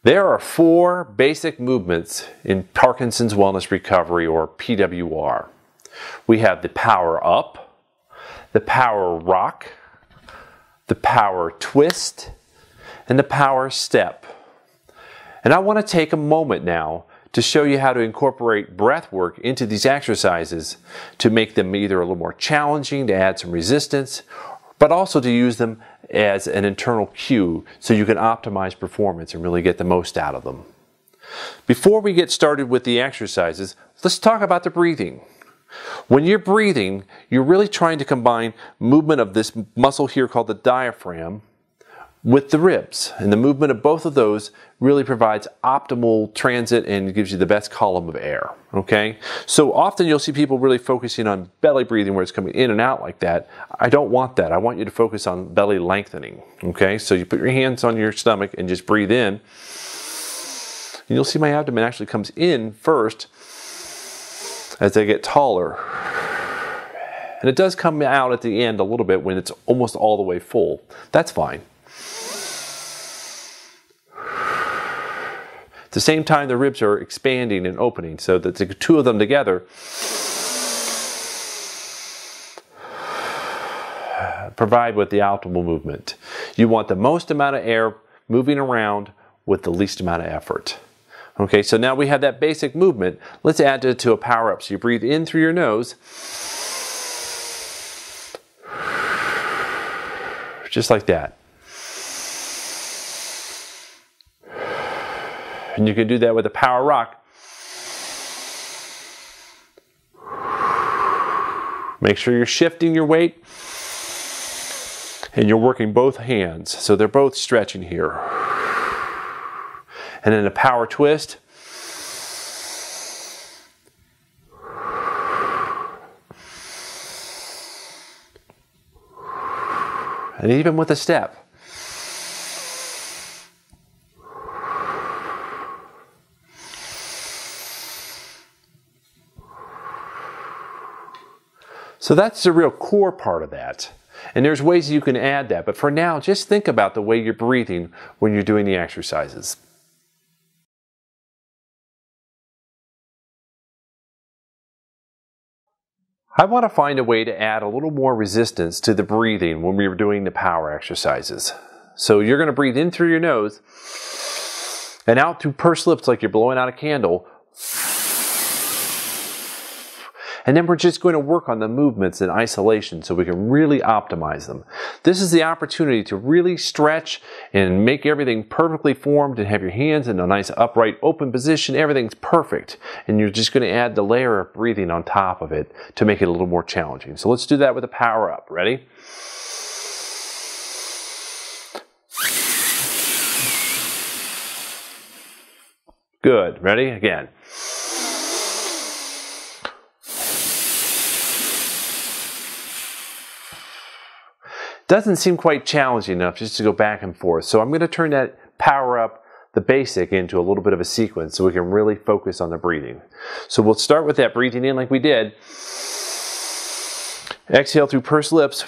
There are 4 basic movements in Parkinson's Wellness Recovery, or PWR. We have the power up, the power rock, the power twist, and the power step. And I want to take a moment now to show you how to incorporate breath work into these exercises to make them either a little more challenging, to add some resistance, but also to use them as an internal cue so you can optimize performance and really get the most out of them. Before we get started with the exercises, let's talk about the breathing. When you're breathing, you're really trying to combine movement of this muscle here called the diaphragm with the ribs. And the movement of both of those really provides optimal transit and gives you the best column of air. Okay? So often you'll see people really focusing on belly breathing where it's coming in and out like that. I don't want that. I want you to focus on belly lengthening. Okay? So you put your hands on your stomach and just breathe in. And you'll see my abdomen actually comes in first as I get taller. And it does come out at the end a little bit when it's almost all the way full. That's fine. At the same time, the ribs are expanding and opening, so that the 2 of them together provide with the optimal movement. You want the most amount of air moving around with the least amount of effort. Okay, so now we have that basic movement. Let's add it to a power up. So you breathe in through your nose, just like that. And you can do that with a power rock. Make sure you're shifting your weight and you're working both hands so they're both stretching here. And then a power twist. And even with a step. So that's the real core part of that. And there's ways you can add that. But for now, just think about the way you're breathing when you're doing the exercises. I want to find a way to add a little more resistance to the breathing when we were doing the power exercises. So you're going to breathe in through your nose and out through pursed lips like you're blowing out a candle. And then we're just going to work on the movements in isolation so we can really optimize them. This is the opportunity to really stretch and make everything perfectly formed and have your hands in a nice upright open position. Everything's perfect. And you're just going to add the layer of breathing on top of it to make it a little more challenging. So let's do that with a power up. Ready? Good. Ready? Again. Doesn't seem quite challenging enough just to go back and forth. So I'm going to turn that power up, the basic, into a little bit of a sequence so we can really focus on the breathing. So we'll start with that breathing in like we did. Exhale through pursed lips.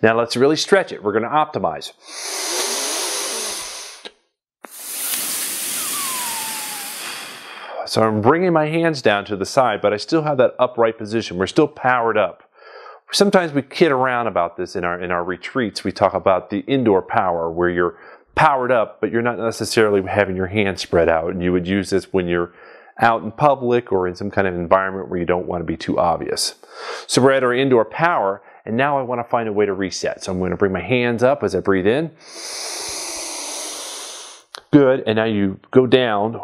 Now let's really stretch it. We're going to optimize. So I'm bringing my hands down to the side, but I still have that upright position. We're still powered up. Sometimes we kid around about this in our retreats. We talk about the indoor power where you're powered up, but you're not necessarily having your hands spread out. And you would use this when you're out in public or in some kind of environment where you don't want to be too obvious. So we're at our indoor power, and now I want to find a way to reset. So I'm going to bring my hands up as I breathe in. Good, and now you go down.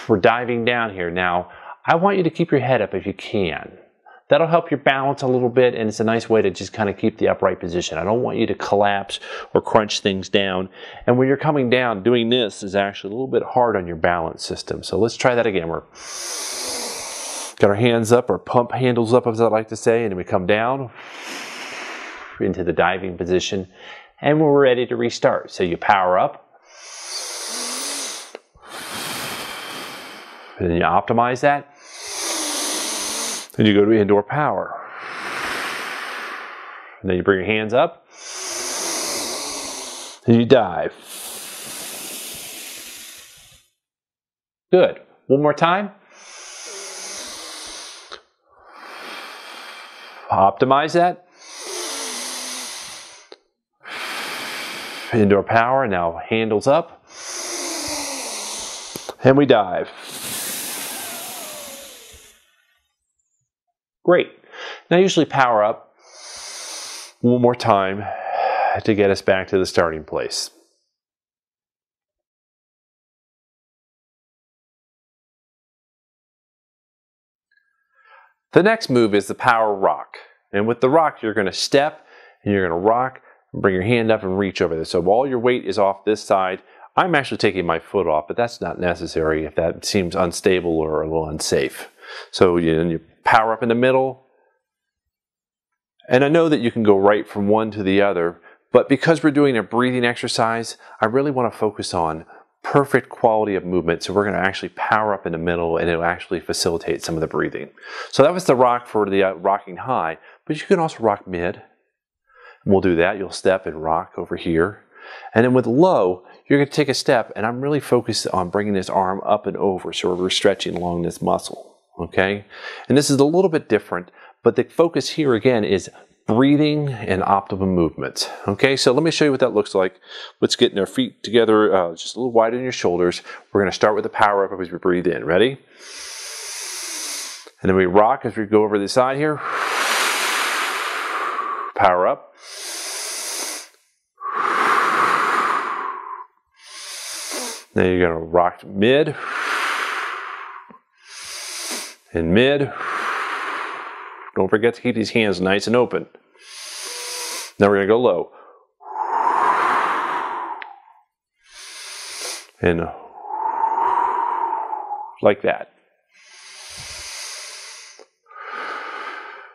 We're diving down here. Now, I want you to keep your head up if you can. That'll help your balance a little bit, and it's a nice way to just kind of keep the upright position. I don't want you to collapse or crunch things down. And when you're coming down, doing this is actually a little bit hard on your balance system. So let's try that again. We're got our hands up, our pump handles up, as I like to say, and then we come down into the diving position, and we're ready to restart. So you power up, and then you optimize that. Then you go to indoor power. And then you bring your hands up. And you dive. Good. One more time. Optimize that. Indoor power, now handles up. And we dive. Great. Now usually power up one more time to get us back to the starting place. The next move is the power rock. And with the rock, you're going to step and you're going to rock and bring your hand up and reach over there. So all your weight is off this side. I'm actually taking my foot off, but that's not necessary if that seems unstable or a little unsafe. So you power up in the middle. And I know that you can go right from one to the other, but because we're doing a breathing exercise, I really want to focus on perfect quality of movement. So we're going to actually power up in the middle and it'll actually facilitate some of the breathing. So that was the rock for the rocking high, but you can also rock mid. We'll do that. You'll step and rock over here. And then with low, you're going to take a step, and I'm really focused on bringing this arm up and over so we're stretching along this muscle. Okay? And this is a little bit different, but the focus here again is breathing and optimum movement. Okay, so let me show you what that looks like. Let's get our feet together just a little wider in your shoulders. We're going to start with the power up as we breathe in. Ready? And then we rock as we go over the side here. Power up. Then you're going to rock mid. And mid. Don't forget to keep these hands nice and open. Now we're going to go low. And like that.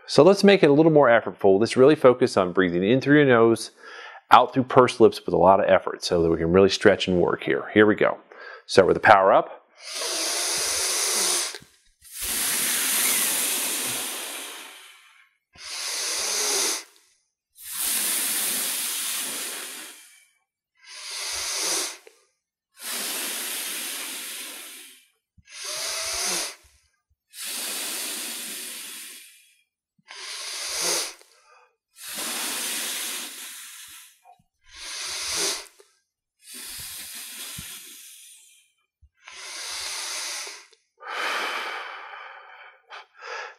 So let's make it a little more effortful. Let's really focus on breathing in through your nose, out through pursed lips with a lot of effort so that we can really stretch and work here. Here we go. Start with the power up.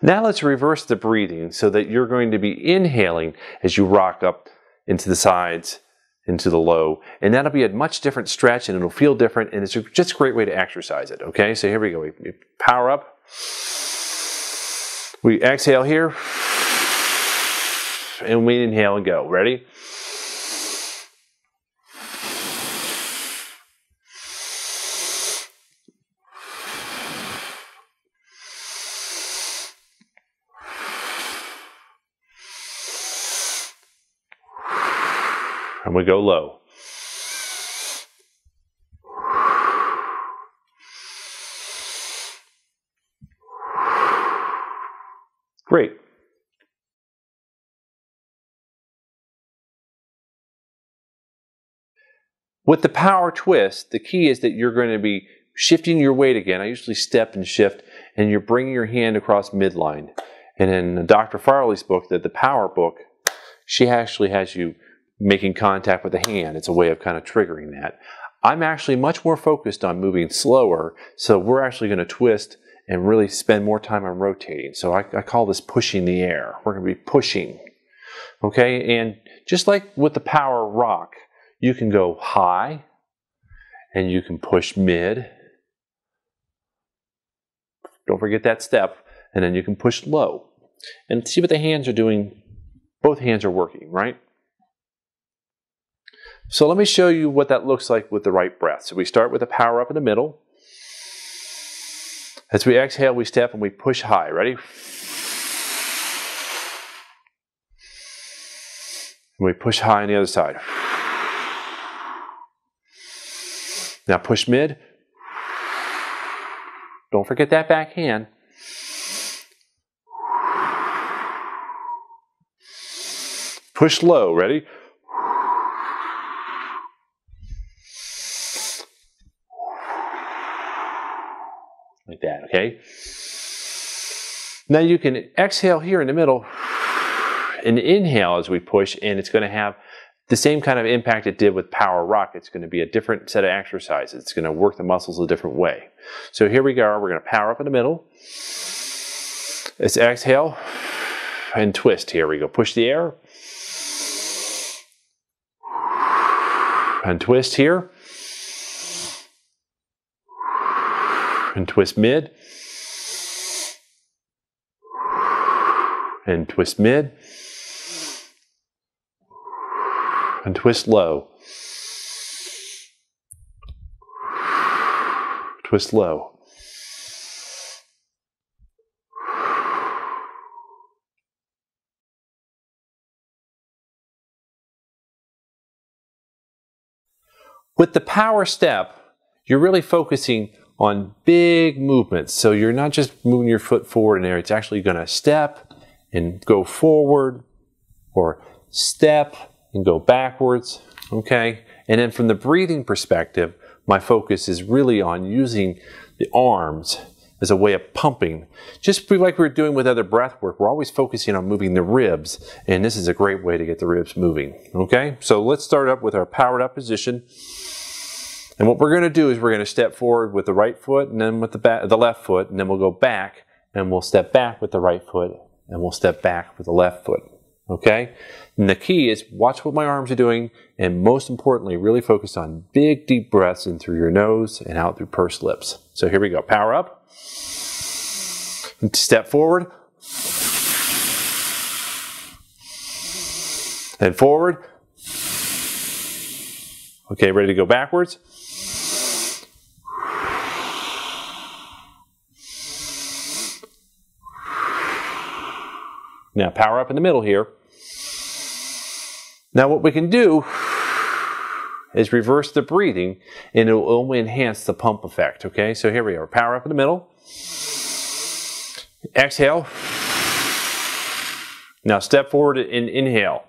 Now let's reverse the breathing so that you're going to be inhaling as you rock up into the sides, into the low. And that'll be a much different stretch and it'll feel different and it's just a great way to exercise it. Okay, so here we go. We power up. We exhale here. And we inhale and go. Ready? And we go low. Great. With the power twist, the key is that you're going to be shifting your weight again. I usually step and shift, and you're bringing your hand across midline. And in Dr. Farley's book, the Power book, she actually has you making contact with the hand. It's a way of kind of triggering that. I'm actually much more focused on moving slower, so we're actually going to twist and really spend more time on rotating. So I call this pushing the air. We're going to be pushing. Okay, and just like with the power rock, you can go high and you can push mid. Don't forget that step. And then you can push low. And see what the hands are doing. Both hands are working, right? So let me show you what that looks like with the right breath. So we start with the power up in the middle. As we exhale, we step and we push high. Ready? And we push high on the other side. Now push mid. Don't forget that back hand. Push low. Ready? Now you can exhale here in the middle and inhale as we push, and it's going to have the same kind of impact it did with Power Rock. It's going to be a different set of exercises. It's going to work the muscles a different way. So here we go. We're going to power up in the middle. Let's exhale and twist. Here we go. Push the air. And twist here. And twist mid. And twist mid. And twist low. Twist low. With the power step, you're really focusing on big movements. So you're not just moving your foot forward in there, it's actually going to step and go forward, or step and go backwards, okay? And then from the breathing perspective, my focus is really on using the arms as a way of pumping. Just like we're doing with other breath work, we're always focusing on moving the ribs, and this is a great way to get the ribs moving, okay? So let's start up with our powered up position. And what we're going to do is we're going to step forward with the right foot and then with the left foot, and then we'll go back and we'll step back with the right foot and we'll step back with the left foot, okay? And the key is watch what my arms are doing, and most importantly, really focus on big deep breaths in through your nose and out through pursed lips. So here we go. Power up. And step forward. And forward. Okay, ready to go backwards. Now power up in the middle here. Now what we can do is reverse the breathing, and it will only enhance the pump effect, okay? So here we are, power up in the middle. Exhale. Now step forward and inhale.